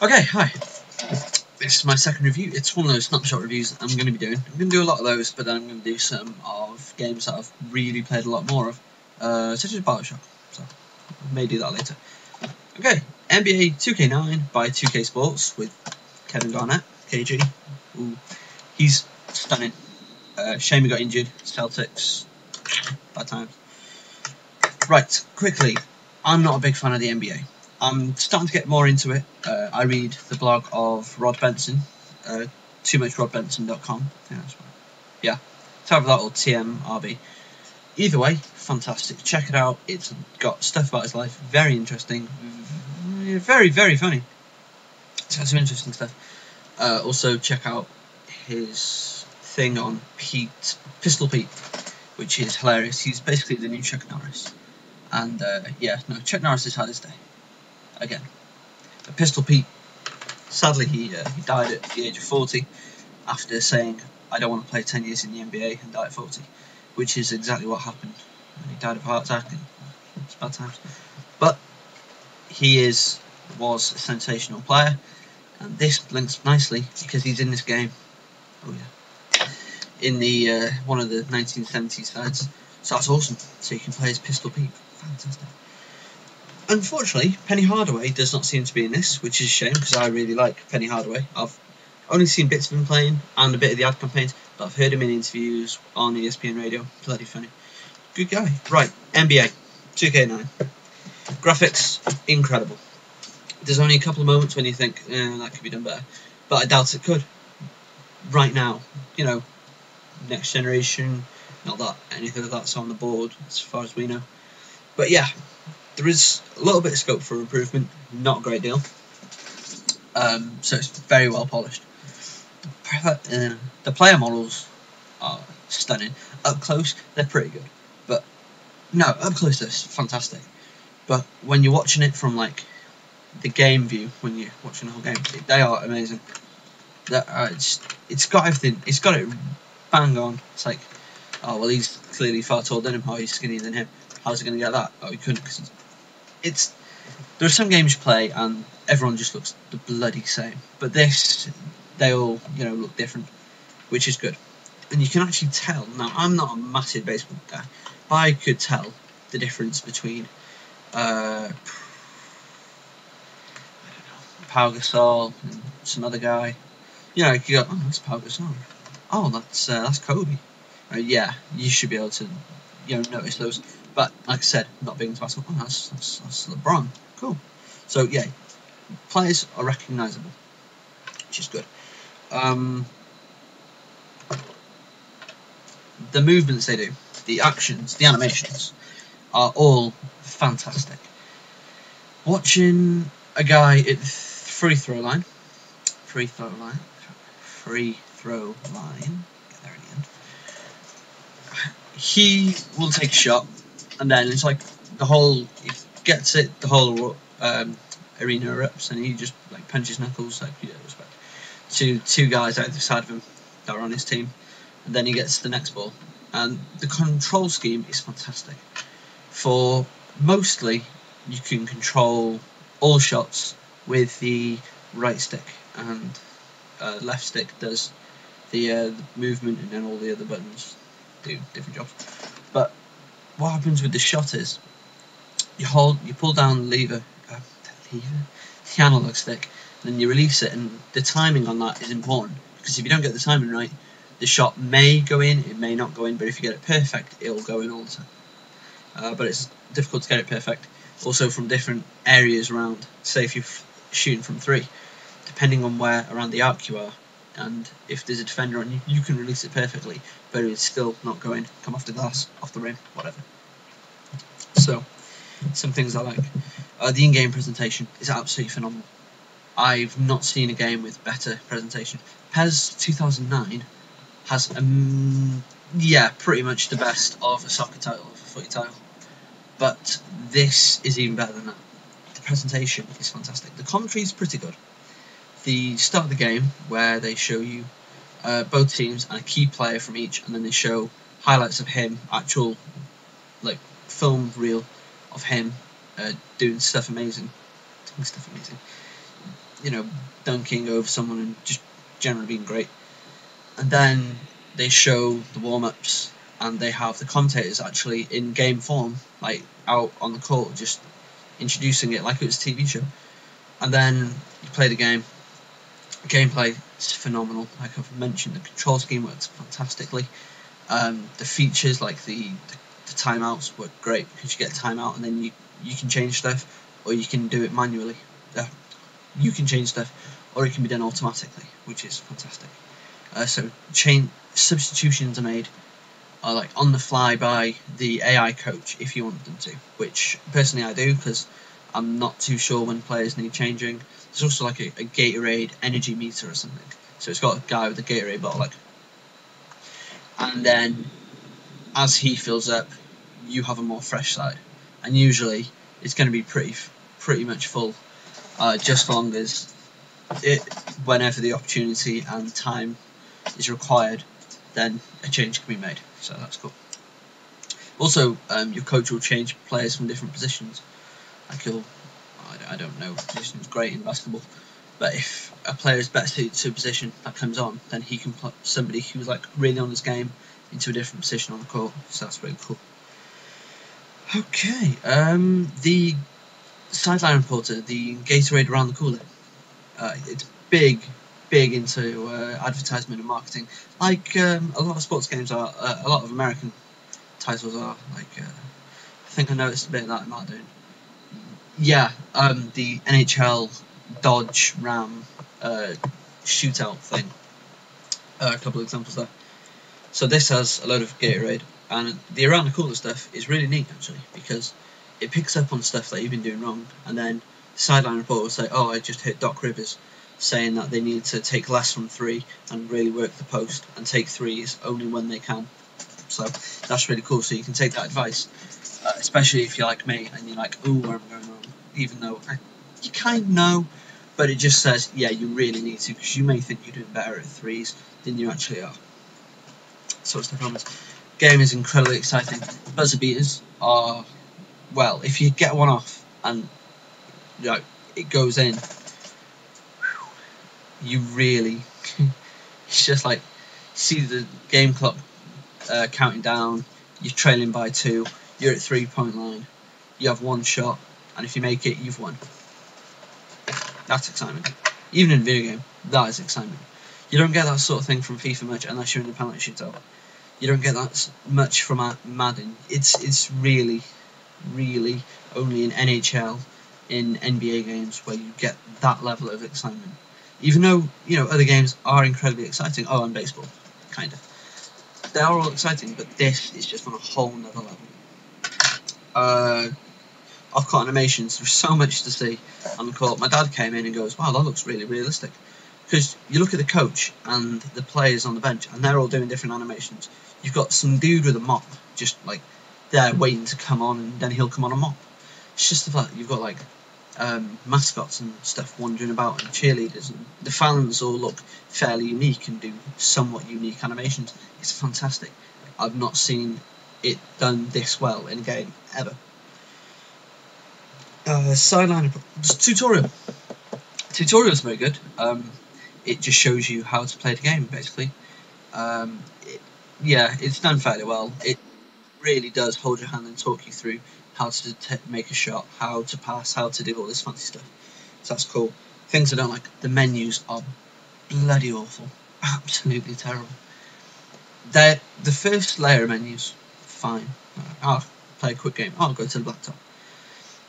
Okay, hi. This is my second review. It's one of those snapshot reviews I'm going to be doing. I'm going to do a lot of those, but then I'm going to do some of games that I've really played a lot more of, such as BioShock. So, I may do that later. Okay, NBA 2K9 by 2K Sports with Kevin Garnett, KG. Ooh, he's stunning. Shame he got injured. Celtics, bad times. Right, quickly. I'm not a big fan of the NBA. I'm starting to get more into it. I read the blog of Rod Benson, toomuchrodbenson.com. Yeah, type of that or TMRB. Either way, fantastic. Check it out. It's got stuff about his life. Very interesting. Very, very funny. It's got some interesting stuff. Also, check out his thing on Pistol Pete, which is hilarious. He's basically the new Chuck Norris. And yeah, no, Chuck Norris has had his day. Again. But Pistol Pete, sadly, he died at the age of 40 after saying, I don't want to play 10 years in the NBA, and died at 40, which is exactly what happened. He died of a heart attack, and it's bad times. But he was a sensational player, and this links nicely because he's in this game. Oh yeah. In the one of the 1970s sides. So that's awesome. So you can play as Pistol Pete. Fantastic. Unfortunately, Penny Hardaway does not seem to be in this, which is a shame because I really like Penny Hardaway. I've only seen bits of him playing and a bit of the ad campaigns, but I've heard him in interviews on ESPN Radio. Bloody funny. Good guy. Right, NBA 2K9. Graphics, incredible. There's only a couple of moments when you think, that could be done better, but I doubt it could. Right now, you know, next generation, not that anything of that's on the board as far as we know. But yeah, there is a little bit of scope for improvement, not a great deal. So it's very well polished. The player models are stunning. Up close, they're pretty good. But no, up close they're fantastic. But when you're watching it from like the game view, when you're watching the whole game, they are amazing. It's got everything. It's got it bang on. It's like, oh well, he's clearly far taller than him. Oh, he's skinnier than him. How's he going to get that? Oh, he couldn't. Cause there are some games you play and everyone just looks the bloody same. But this, they all look different, which is good. And you can actually tell. Now, I'm not a massive baseball guy, but I could tell the difference between Pau Gasol and some other guy. You go, oh, that's Pau Gasol. Oh, that's Kobe. Yeah, you should be able to, notice those. But like I said, not being into basketball, oh, that's LeBron. Cool. So yeah, players are recognisable, which is good. The movements they do, the actions, the animations, are all fantastic. Watching a guy at free throw line, get there in the end. He will take a shot, and then it's like he gets it, the whole arena erupts, and he just like punches knuckles, like respect to two guys out the side of him that are on his team, and then he gets the next ball. And the control scheme is fantastic. For mostly, you can control all shots with the right stick, and left stick does the movement, and then all the other buttons do different jobs. But what happens with the shot is you pull down the analog stick, and then you release it, and the timing on that is important because if you don't get the timing right, the shot may go in, it may not go in, but if you get it perfect, it'll go in all the time. But it's difficult to get it perfect. Also from different areas around. Say if you're shooting from 3, depending on where around the arc you are, and if there's a defender on you, you can release it perfectly, but it's still not going, come off the glass, off the rim, whatever. So, some things I like. The in-game presentation is absolutely phenomenal. I've not seen a game with better presentation. PES 2009 has, pretty much the best of a soccer title, of a footy title. But this is even better than that. The presentation is fantastic. The commentary is pretty good. The start of the game, where they show you both teams and a key player from each, and then they show highlights of him, actual film reel of him doing stuff amazing. you know, dunking over someone and just generally being great. And then they show the warm-ups, and they have the commentators actually in game form, like out on the court, just introducing it like it was a TV show. And then you play the game. Gameplay is phenomenal. Like I've mentioned, the control scheme works fantastically. The features like the timeouts work great, because you get a timeout and then you can change stuff, or you can do it manually. You can change stuff, or it can be done automatically, which is fantastic. So substitutions are made like on the fly by the AI coach if you want them to, which personally I do, because I'm not too sure when players need changing. There's also like a Gatorade energy meter or something, so it's got a guy with a Gatorade bottle, like, and then as he fills up, you have a more fresh side, and usually it's going to be pretty much full, just as long as it, whenever the opportunity and time is required, then a change can be made. So that's cool. Also, your coach will change players from different positions. Like I don't know, position's great in basketball, but if a player is better suited to a position that comes on, then he can put somebody who's like really on his game into a different position on the court. So that's really cool. Okay, the sideline reporter, the Gatorade around the cooler. It's big into advertisement and marketing, like a lot of sports games are. A lot of American titles are. Like I think I noticed a bit of that in Madden. Yeah, the NHL Dodge Ram shootout thing. A couple of examples there. So this has a load of Gatorade, and the around the cooler stuff is really neat actually, because it picks up on stuff that you've been doing wrong, and then the sideline reporter will say, "Oh, I just hit Doc Rivers," saying that they need to take less from three and really work the post and take threes only when they can. So that's really cool. So you can take that advice, especially if you're like me and you're like, "Ooh, where am I going wrong?" Even though you kind of know, but it just says, "Yeah, you really need to," because you may think you're doing better at threes than you actually are. So it's the promise. Game is incredibly exciting. Buzzer beaters are, well, if you get one off and it goes in, you really, it's just like, see the game clock counting down, you're trailing by 2, you're at 3-point line, you have one shot, and if you make it, you've won. That's excitement. Even in a video game, that is excitement. You don't get that sort of thing from FIFA much unless you're in the penalty shootout. You don't get that much from Madden. It's really only in NHL, in NBA games, where you get that level of excitement. Even though, other games are incredibly exciting. Oh, and baseball, kind of. They are all exciting, but this is just on a whole nother level. Off-court animations, there's so much to see on the court. My dad came in and goes, "Wow, that looks really realistic." Because you look at the coach and the players on the bench, and they're all doing different animations. You've got some dude with a mop, just like there waiting to come on, and then he'll come on a mop. It's just the fact that you've got like mascots and stuff wandering about, and cheerleaders, and the fans all look fairly unique and do somewhat unique animations. It's fantastic. I've not seen it done this well in a game ever. Sideline tutorial. Tutorial is very good. It just shows you how to play the game, basically. It's done fairly well. It really does hold your hand and talk you through how to make a shot, how to pass, how to do all this fancy stuff. So that's cool. Things I don't like, the menus are bloody awful. Absolutely terrible. The first layer of menus, fine. I'll play a quick game. I'll go to the laptop.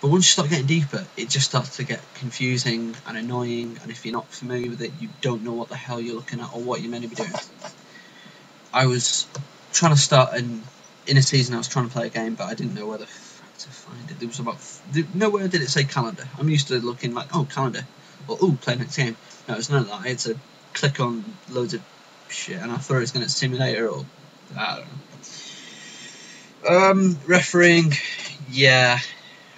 But once you start getting deeper, it just starts to get confusing and annoying, and if you're not familiar with it, you don't know what the hell you're looking at or what you're meant to be doing. I was trying to start in a season, I was trying to play a game, but I didn't know where the fuck to find it. There was nowhere did it say calendar. I'm used to looking like, oh, calendar, or oh, play next game. No, it's none of that. I had to click on loads of shit, and I thought it was going to simulator or I don't know. Refereeing, yeah.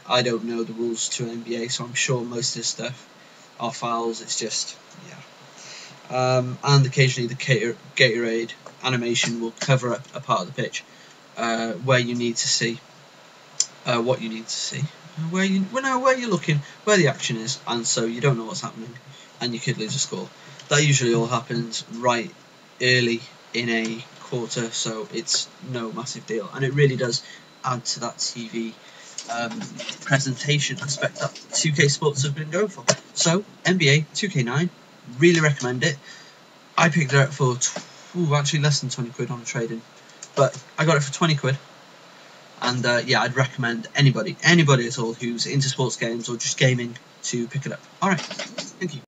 I don't know the rules to NBA, so I'm sure most of this stuff are fouls. It's just, yeah. And occasionally the Gatorade animation will cover up a part of the pitch where you need to see what you need to see. where you're looking, where the action is, and so you don't know what's happening, and you could lose a score. That usually all happens right early in a quarter, so it's no massive deal, and it really does add to that TV presentation aspect that 2K Sports have been going for. So NBA 2K9, really recommend it. I picked it up for actually less than 20 quid on a trade-in, but I got it for 20 quid. And yeah, I'd recommend anybody at all who's into sports games or just gaming to pick it up. Alright, thank you.